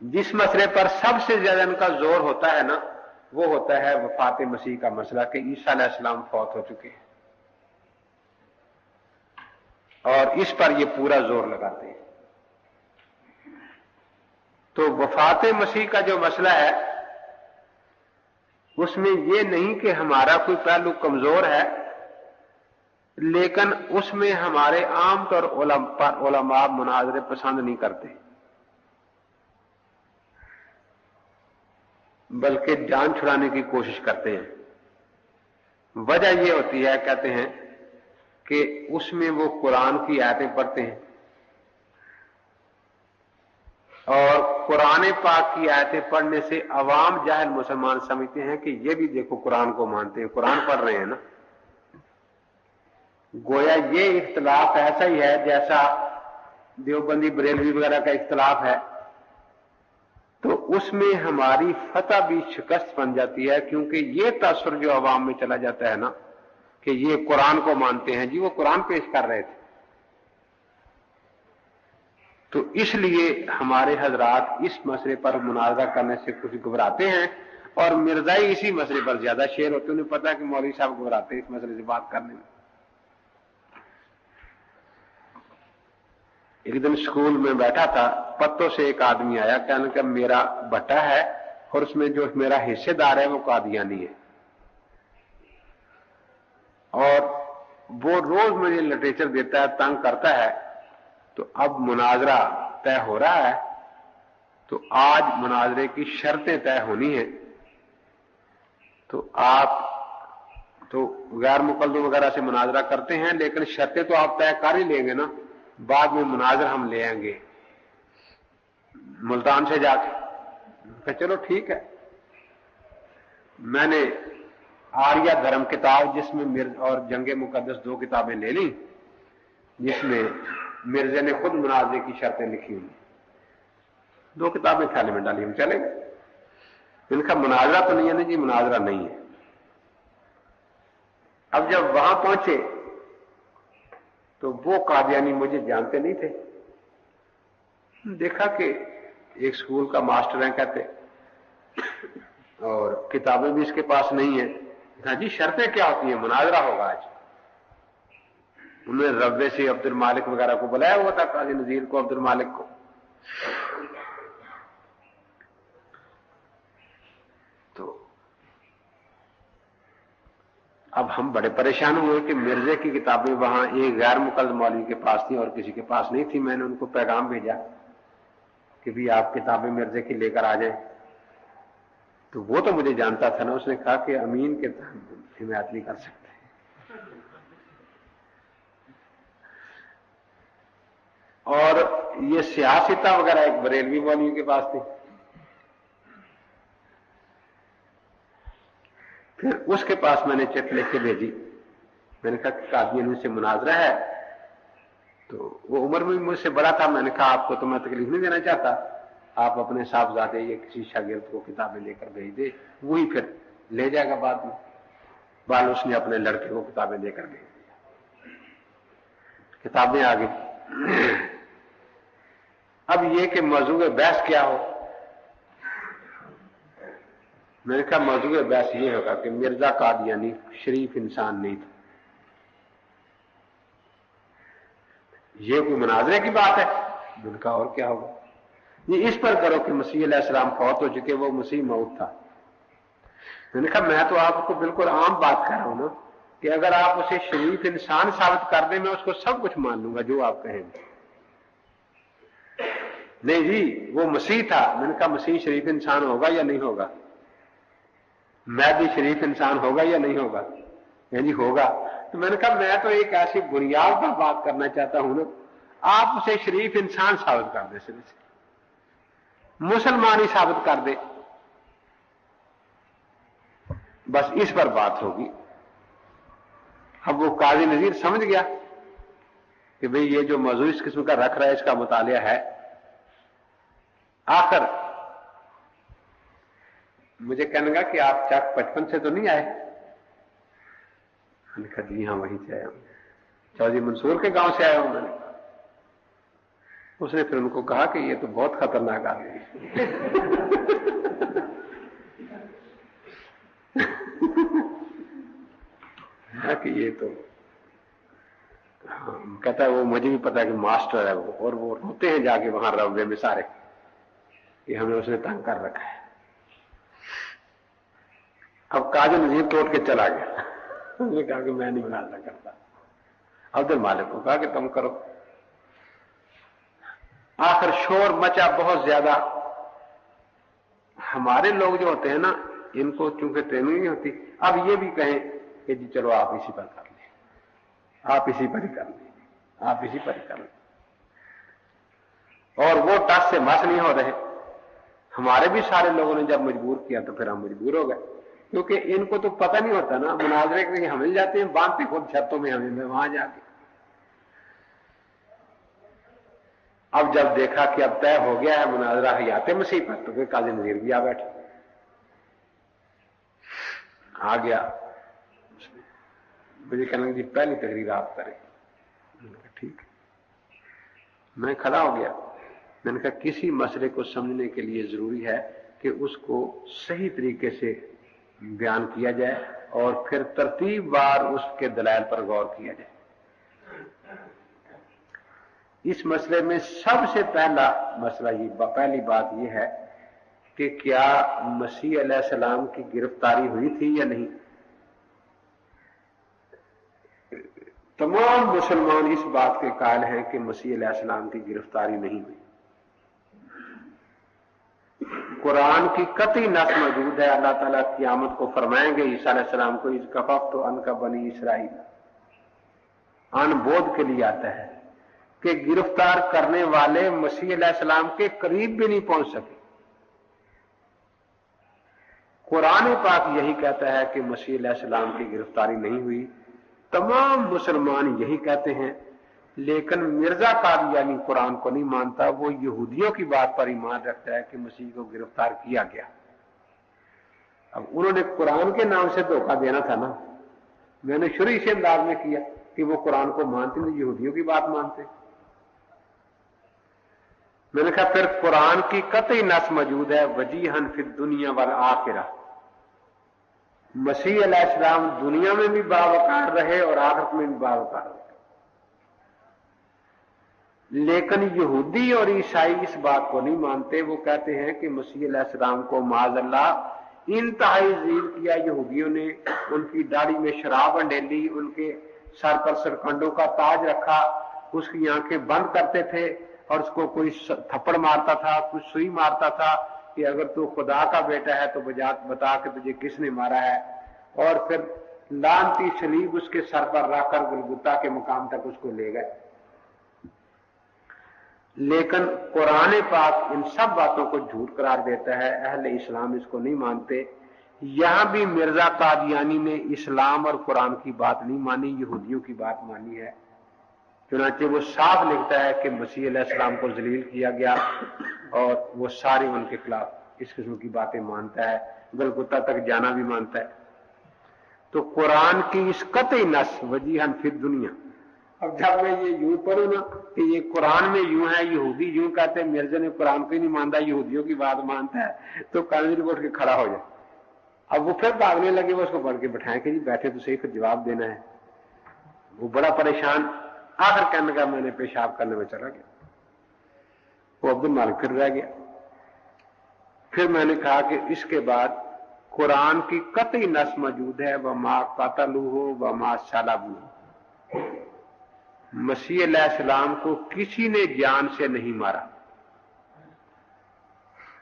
जिस मसले पर सबसे ज्यादा इनका जोर होता है ना, वो होता है वफात मसीह का मसला कि ईसा अलैहिस्सलाम फौत हो चुके हैं, और इस पर ये पूरा जोर लगाते हैं। तो वफात मसीह का जो मसला है उसमें ये नहीं कि हमारा कोई पहलू कमजोर है, लेकिन उसमें हमारे आम तौर उलमा मुनाजरे पसंद नहीं करते, बल्कि जान छुड़ाने की कोशिश करते हैं। वजह यह होती है, कहते हैं कि उसमें वो कुरान की आयतें पढ़ते हैं और कुरान पाक की आयतें पढ़ने से अवाम जाहिल मुसलमान समझते हैं कि ये भी देखो कुरान को मानते हैं, कुरान पढ़ रहे हैं ना। गोया ये इख्तलाफ ऐसा ही है जैसा देवबंदी बरेलवी वगैरह का इख्तलाफ है, तो उसमें हमारी फतह भी शिकस्त बन जाती है, क्योंकि ये तासुर जो अवाम में चला जाता है ना कि ये कुरान को मानते हैं, जी वो कुरान पेश कर रहे थे। तो इसलिए हमारे हजरात इस मसले पर मुनाजरा करने से कुछ घबराते हैं, और मिर्जाई इसी मसले पर ज्यादा शेर होते हैं। उन्हें पता है कि मौलवी साहब घबराते हैं इस मसले से बात करने में। एक दिन स्कूल में बैठा था, पत्तों से एक आदमी आया, कहने का मेरा भट्टा है और उसमें जो मेरा हिस्सेदार है वो कादियानी है, और वो रोज मुझे लिटरेचर देता है, तंग करता है। तो अब मुनाजरा तय हो रहा है, तो आज मुनाजरे की शर्तें तय होनी है। तो आप तो गैर मुकल्लम वगैरह से मुनाजरा करते हैं, लेकिन शर्तें तो आप तय कर ही लेंगे ना, बाद में मुनाजर हम ले आएंगे मुल्तान से जाके। चलो ठीक है। मैंने आर्या धर्म किताब जिसमें मिर्ज और जंगे मुकद्दस दो किताबें ले ली, जिसमें मिर्जे ने खुद मुनाजरे की शर्तें लिखी हुई, दो किताबें थैले में डाली, हम चले गए। इनका मुनाजरा तो नहीं है ना जी, मुनाजरा नहीं है। अब जब वहां पहुंचे तो वो कादियानी मुझे जानते नहीं थे। देखा कि एक स्कूल का मास्टर है कहते, और किताबें भी इसके पास नहीं है। हाँ जी, शर्तें क्या होती हैं, मुनाजरा होगा आज। उन्होंने रब्बे से अब्दुल मालिक वगैरह को बुलाया हुआ था, काजी नजीर को, अब्दुल मालिक को। तो अब हम बड़े परेशान हुए कि मिर्जे की किताबें वहां एक गैर मुकल्लद मौलवी के पास थी और किसी के पास नहीं थी। मैंने उनको पैगाम भेजा कि भी आप किताबें मिर्जे की लेकर आ जाए। तो वो तो मुझे जानता था ना, उसने कहा कि अमीन के हिमायत नहीं कर सकते। और ये सियासता वगैरह एक बरेलवी मौलवी के पास थी। फिर उसके पास मैंने चिट्ठी लिख के भेजी। मैंने कहा कि कादियानी से मुनाजरा है। तो वो उम्र में मुझसे बड़ा था। मैंने कहा आपको तो मैं तकलीफ नहीं देना चाहता, आप अपने साहबजादे या किसी शागिर्द को किताबें लेकर भेज दे, वही फिर ले जाएगा बाद में। बाल उसने अपने लड़के को किताबें लेकर भेज दिया, किताबें आ गई। अब ये कि मौजूद बहस क्या हो। मैंने कहा मौजूद बहस ये होगा कि मिर्जा कादियानी शरीफ इंसान नहीं था। ये कोई मुनाजरे की बात है? उनका और क्या होगा। ये इस पर करो कि मसीह अलैहिस्सलाम फौत हो चुके, वो मसीह मौत था। मैंने कहा मैं तो आपको बिल्कुल आम बात कर रहा हूं ना, कि अगर आप उसे शरीफ इंसान साबित कर दें, मैं उसको सब कुछ मान लूंगा जो आप कहेंगे। नहीं जी, वो मसीह था। मैंने कहा मसीह शरीफ इंसान होगा या नहीं होगा? मैं भी शरीफ इंसान होगा या नहीं होगा? यानी होगा। तो मैंने कहा मैं तो एक ऐसी बुनियाद पर बात करना चाहता हूं ना, आप उसे शरीफ इंसान साबित कर दे, सिर्फ मुसलमान ही साबित कर दे, बस इस पर बात होगी। अब वो काजी नजीर समझ गया कि भाई ये जो मौजूद इस किस्म का रख रहा है, इसका मुतालिया है। आखिर मुझे कहने लगा कि आप चक 55 से तो नहीं आए? मैंने कहा जी हाँ, वहीं से आया हूं, चौधरी मंसूर के गांव से आया हूं। मैंने उसने फिर उनको कहा कि ये तो बहुत खतरनाक आदमी है। कि ये तो हाँ, कहता है वो मुझे भी पता है कि मास्टर है वो, और वो रोते हैं जाके वहां रवे में सारे कि हमें उसने तंग कर रखा है। अब काजी नजीर तोड़ के चला गया। उसने कहा कि मैं नहीं मुनाजरा करता। अब्दुल मालिक को कहा कि तुम करो। आखिर शोर मचा बहुत ज्यादा। हमारे लोग जो होते हैं ना, इनको चूंकि ट्रेनिंग नहीं होती, अब ये भी कहें कि जी चलो आप इसी पर कर लें, आप इसी पर ही कर लें, आप इसी पर ही कर लें, और वो टस से मस नहीं हो रहे। हमारे भी सारे लोगों ने जब मजबूर किया तो फिर हम मजबूर हो गए, क्योंकि इनको तो पता नहीं होता ना, मुनाजरे के लिए हम जाते हैं, बांधते खुद छतों में हमें वहां जाके। अब जब देखा कि अब तय हो गया है मुनाजरा हयाते मसीह पर, तो फिर काजी नजीर भी आ बैठे, आ गया। मुझे कहना जी पहली तकरीर आप करें। ठीक है। मैं खड़ा हो गया। मैंने कहा किसी मसले को समझने के लिए जरूरी है कि उसको सही तरीके से बयान किया जाए और फिर तरतीबवार उसके दलाइल पर गौर किया जाए। इस मसले में सबसे पहला मसला पहली बात यह है कि क्या मसीह अलैहिस्सलाम की गिरफ्तारी हुई थी या नहीं। तमाम मुसलमान इस बात के कायल हैं कि मसीह अलैहिस्सलाम की गिरफ्तारी नहीं हुई। कुरान की कतई नस मौजूद है। अल्लाह ताला क़यामत को फरमाएंगे ईसा अलैहिस्सलाम को, इस कफ़फ़ तो अन का बनी इसराइल, अनबोध के लिए आता है कि गिरफ्तार करने वाले मसीह अलैहिस्सलाम के करीब भी नहीं पहुंच सके। कुरान पाक यही कहता है कि मसीह अलैहिस्सलाम की गिरफ्तारी नहीं हुई। तमाम मुसलमान यही कहते हैं, लेकिन मिर्जा कादियानी कुरान को नहीं मानता। वो यहूदियों की बात पर ईमान रखता है कि मसीह को गिरफ्तार किया गया। अब उन्होंने कुरान के नाम से धोखा देना था ना। मैंने शुरू इसी अंदाज में किया कि वो कुरान को मानते नहीं, यहूदियों की बात मानते। मैंने कहा फिर कुरान की कतई नस मौजूद है, वजीहन फिद दुनिया वल आखिरा, मसीह अलैहिस्सलाम दुनिया में भी बावकार रहे और आखिरत में भी बावकार रहे। लेकिन यहूदी और ईसाई इस बात को नहीं मानते। वो कहते हैं कि मसीह अलैहिस्सलाम को माज़अल्लाह इंतहाई ज़ील किया यहूदियों ने। उनकी दाढ़ी में शराब अंडेली, उनके सर पर सरकंडों का ताज रखा, उसकी आंखें बंद करते थे और उसको कोई थप्पड़ मारता था, कुछ सुई मारता था कि अगर तू खुदा का बेटा है तो बता कि तुझे किसने मारा है। और फिर लानती सलीब उसके सर पर रखकर गुलगुता के मुकाम तक उसको ले गए। लेकिन कुरान पाक इन सब बातों को झूठ करार देता है। अहले इस्लाम इसको नहीं मानते। यहां भी मिर्जा कादियानी ने इस्लाम और कुरान की बात नहीं मानी, यहूदियों की बात मानी है। चुनांचे वो साफ लिखता है कि मसीह अलैहिस्सलाम को जलील किया गया और वो सारे उनके खिलाफ इस किस्म की बातें मानता है, गलगुता तक जाना भी मानता है। तो कुरान की इस कतई नस वजीहन फिर दुनिया। अब जब मैं ये यूं पढ़ू ना कि ये कुरान में यूं है, यहूदी यूं कहते हैं, मिर्जा ने कुरान को ही नहीं मानता, यहूदियों की बात मानता है, तो कानूनी उठ के खड़ा हो जाए। अब वो फिर भागने लगे, वो उसको पढ़ के बैठाएं कि जी बैठे तो सही, फिर जवाब देना है। वो बड़ा परेशान, आखिर कहने का मैंने पेशाब करने में चला गया। वो अब्दुल मालिक फिर रह गया। फिर मैंने कहा कि इसके बाद कुरान की कतई नस मौजूद है, वमा कतलूहु वमा सलबूहु, मसीह अलैहिस्सलाम को किसी ने जान से नहीं मारा।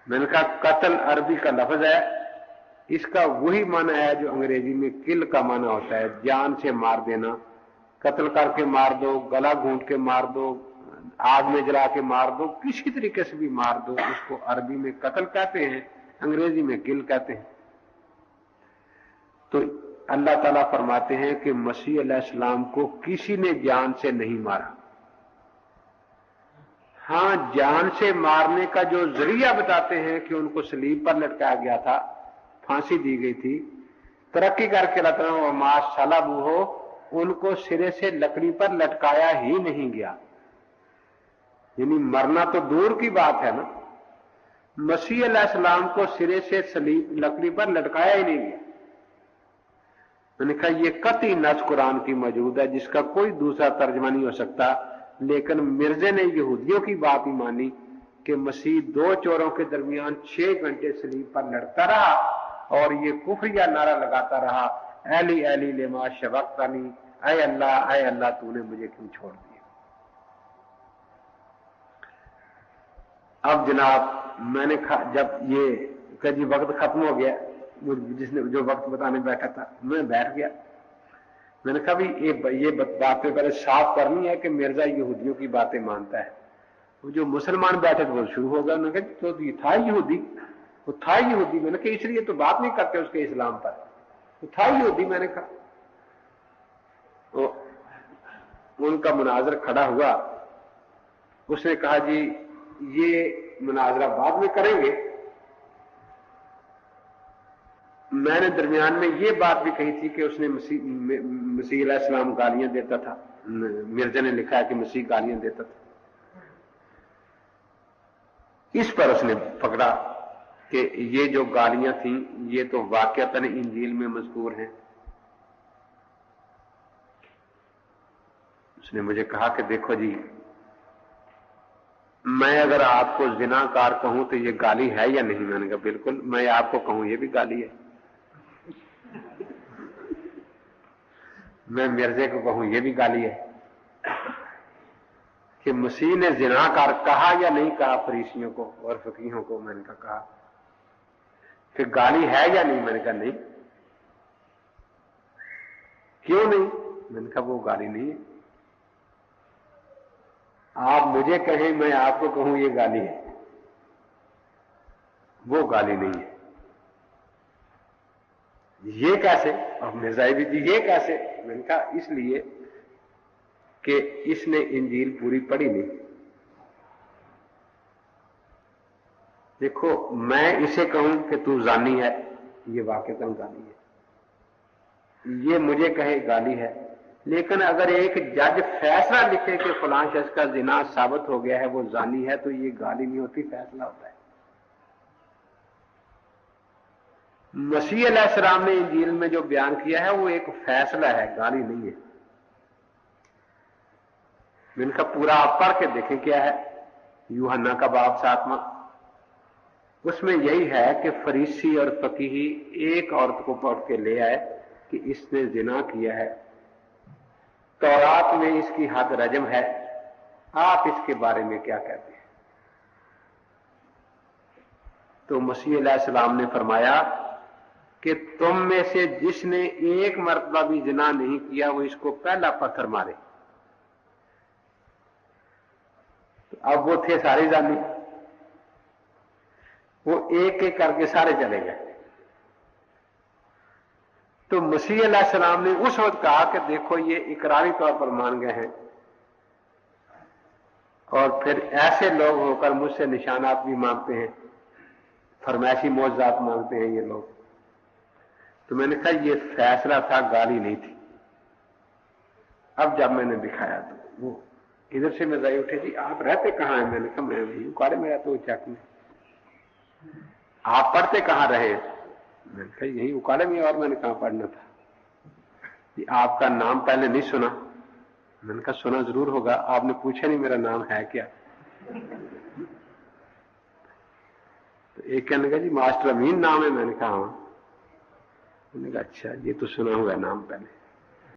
मैंने कहा कत्ल अरबी का लफ्ज है, इसका वही माना है जो अंग्रेजी में किल का माना होता है, जान से मार देना। कत्ल करके मार दो, गला घूंट के मार दो, आग में जला के मार दो, किसी तरीके से भी मार दो, उसको अरबी में कत्ल कहते हैं, अंग्रेजी में किल कहते हैं। तो अल्लाह ताला फरमाते हैं कि मसीह अलैहिस्सलाम को किसी ने जान से नहीं मारा। हां, जान से मारने का जो जरिया बताते हैं कि उनको सलीब पर लटकाया गया था, फांसी दी गई थी, तरक्की करके लटका हुआ मास सलाबू हो, उनको सिरे से लकड़ी पर लटकाया ही नहीं गया। यानी मरना तो दूर की बात है ना, मसीह अलैहिस्सलाम को सिरे से सलीब लकड़ी पर लटकाया ही नहीं गया। मैंने कहा ये कतई नस कुरान की मौजूद है जिसका कोई दूसरा तर्जमा नहीं हो सकता, लेकिन मिर्जे ने यहूदियों की बात ही मानी कि मसीह दो चोरों के दरमियान 6 घंटे सलीब पर लड़ता रहा और ये कुफरिया नारा लगाता रहा, एली एली लेमा शबक्तनी, ऐ अल्लाह तूने मुझे क्यों छोड़ दिया। अब जनाब मैंने जब ये कभी वक्त खत्म हो गया, जिसने जो वक्त बताने बैठा था मैं बैठ गया। मैंने कहा भी ये बातें पहले साफ करनी है कि मिर्जा यहूदियों की बातें मानता है। वो जो मुसलमान बैठे थे वो शुरू हो गया, उन्होंने कहा तो ये था यहूदी, वो था यहूदी। मैंने कहा इसलिए तो बात नहीं करते उसके इस्लाम पर, वो था यहूदी। मैंने कहा तो उनका मुनाजर खड़ा हुआ, उसने कहा जी ये मुनाजरा बाद में करेंगे। मैंने दरमियान में ये बात भी कही थी कि उसने मसीह अलैहिस्सलाम गालियां देता था, मिर्जा ने लिखा है कि मसीह गालियां देता था। इस पर उसने पकड़ा कि ये जो गालियां थी ये तो वाकयातन इंजील में मज़कूर हैं। उसने मुझे कहा कि देखो जी, मैं अगर आपको जिनाकार कहूं तो ये गाली है या नहीं। मैंने कहा बिल्कुल, मैं आपको कहूं ये भी गाली है, मैं मिर्जे को कहूं ये भी गाली है। कि मसीह ने जिनाकार कहा या नहीं कहा फरीसियों को और फकीहों को। मैंने कहा फिर गाली है या नहीं। मैंने कहा नहीं। क्यों नहीं? मैंने कहा वो गाली नहीं है। आप मुझे कहें मैं आपको कहूं ये गाली है, वो गाली नहीं है। ये कैसे? और मिर्जा भी जी ये कैसे? मैंने कहा इसलिए कि इसने इंजील पूरी पढ़ी नहीं। देखो मैं इसे कहूं कि तू जानी है, ये वाकई गाली है। ये मुझे कहे गाली है, लेकिन अगर एक जज फैसला लिखे कि फलां शख्स का जिना साबित हो गया है, वो जानी है, तो ये गाली नहीं होती, फैसला होता है। मसीह अलैहिस्सलाम ने इंजील में जो बयान किया है वो एक फैसला है, गाली नहीं है। इनका पूरा आप पढ़ के देखें क्या है। यूहन्ना का बाब 7वां, उसमें यही है कि फरीसी और फकीही एक औरत को पकड़ के ले आए कि इसने जिना किया है, तौरात में इसकी हद रजम है, आप इसके बारे में क्या कहते हैं? तो मसीह अलैहिस्सलाम ने फरमाया कि तुम में से जिसने एक मर्तबा भी जिना नहीं किया वो इसको पहला पत्थर मारे। तो अब वो थे सारे जानी, वो एक एक करके सारे चले गए। तो मसीह अलैहिस्सलाम ने उस वक्त कहा कि देखो ये इकरारी तौर पर मान गए हैं और फिर ऐसे लोग होकर मुझसे निशानात भी मांगते हैं, फरमाइशी मौजूदात मांगते हैं ये लोग। तो मैंने कहा ये फैसला था, गाली नहीं थी। अब जब मैंने दिखाया तो वो इधर से मैं जाए उठे, जी आप रहते कहां हैं? मैंने कहा मैं भी उकाड़े में रहता हूं चक में। आप पढ़ते कहां रहे? मैंने कहा यही उकाड़े में। और मैंने कहां पढ़ना था? जी आपका नाम पहले नहीं सुना। मैंने कहा सुना जरूर होगा, आपने पूछा नहीं मेरा नाम है क्या। तो एक कहने लगा जी मास्टर अमीन नाम है। मैंने कहा हाँ। मैंने कहा अच्छा ये तो सुना हुआ नाम पहले।